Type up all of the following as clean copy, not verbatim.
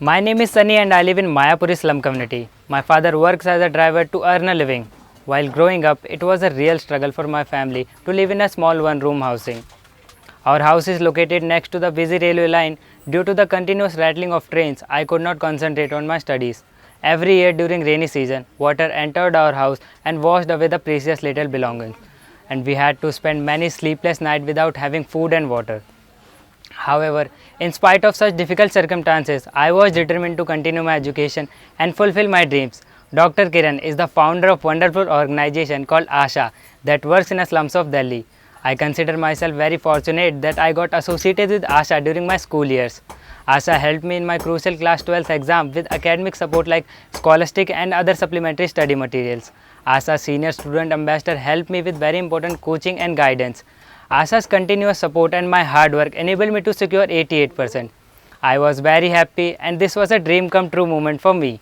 My name is Sunny and I live in Mayapuri slum community. My father works as a driver to earn a living. While growing up, it was a real struggle for my family to live in a small one-room housing. Our house is located next to the busy railway line. Due to the continuous rattling of trains, I could not concentrate on my studies. Every year during rainy season, water entered our house and washed away the precious little belongings, and we had to spend many sleepless nights without having food and water. However, in spite of such difficult circumstances, I was determined to continue my education and fulfill my dreams. Dr. Kiran is the founder of a wonderful organization called ASHA that works in the slums of Delhi. I consider myself very fortunate that I got associated with ASHA during my school years. ASHA helped me in my crucial class 12th exam with academic support like scholastic and other supplementary study materials. ASHA senior student ambassador helped me with very important coaching and guidance. ASHA's continuous support and my hard work enabled me to secure 88%. I was very happy and this was a dream come true moment for me.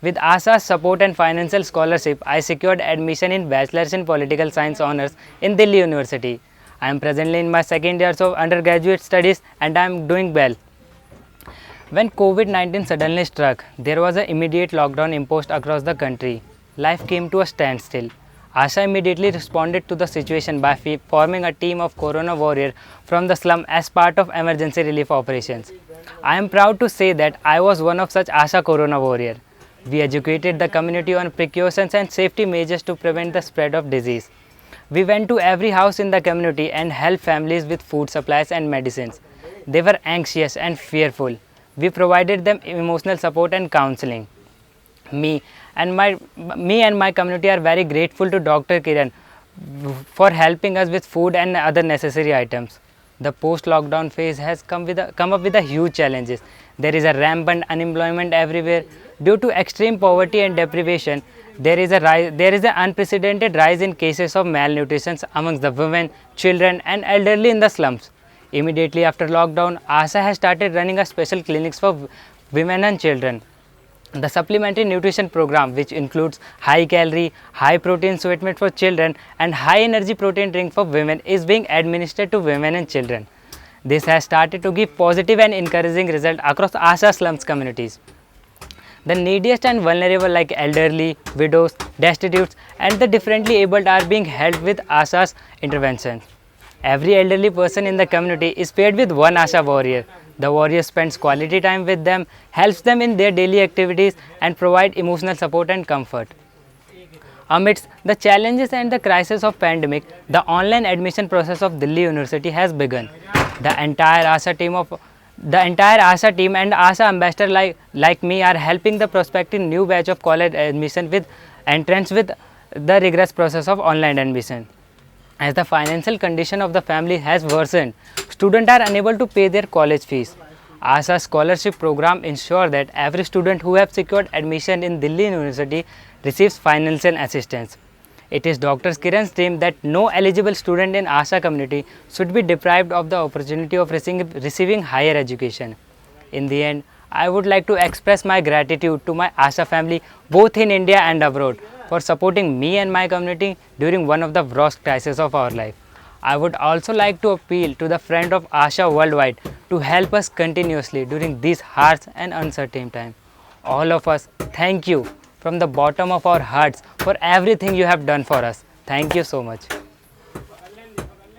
With ASHA's support and financial scholarship, I secured admission in Bachelor's in Political Science Honours in Delhi University. I am presently in my second year of undergraduate studies and I am doing well. When COVID-19 suddenly struck, there was an immediate lockdown imposed across the country. Life came to a standstill. ASHA immediately responded to the situation by forming a team of Corona warriors from the slum as part of emergency relief operations. I am proud to say that I was one of such ASHA Corona warriors. We educated the community on precautions and safety measures to prevent the spread of disease. We went to every house in the community and helped families with food supplies and medicines. They were anxious and fearful. We provided them emotional support and counseling. Me and my community are very grateful to Dr. Kiran for helping us with food and other necessary items. The post-lockdown phase has come up with a huge challenges. There is a rampant unemployment everywhere due to extreme poverty and deprivation. There is an unprecedented rise in cases of malnutrition amongst the women, children, and elderly in the slums. Immediately after lockdown, ASHA has started running a special clinics for women and children. The supplementary nutrition program, which includes high calorie, high protein sweetened for children and high energy protein drink for women, is being administered to women and children. This has started to give positive and encouraging results across ASHA slums communities. The neediest and vulnerable like elderly, widows, destitutes and the differently abled are being helped with ASHA's interventions. Every elderly person in the community is paired with one ASHA warrior. The warrior spends quality time with them, helps them in their daily activities and provide emotional support and comfort. Amidst the challenges and the crisis of pandemic, the online admission process of Delhi University has begun. The entire ASHA team and ASHA ambassador like me are helping the prospective new batch of college admission with entrance with the rigorous process of online admission. As the financial condition of the family has worsened, students are unable to pay their college fees. ASHA scholarship program ensures that every student who has secured admission in Delhi University receives financial assistance. It is Dr. Kiran's dream that no eligible student in ASHA community should be deprived of the opportunity of receiving higher education. In the end, I would like to express my gratitude to my ASHA family both in India and abroad for supporting me and my community during one of the worst crises of our life. I would also like to appeal to the friends of ASHA worldwide to help us continuously during these harsh and uncertain times. All of us, thank you from the bottom of our hearts for everything you have done for us. Thank you so much.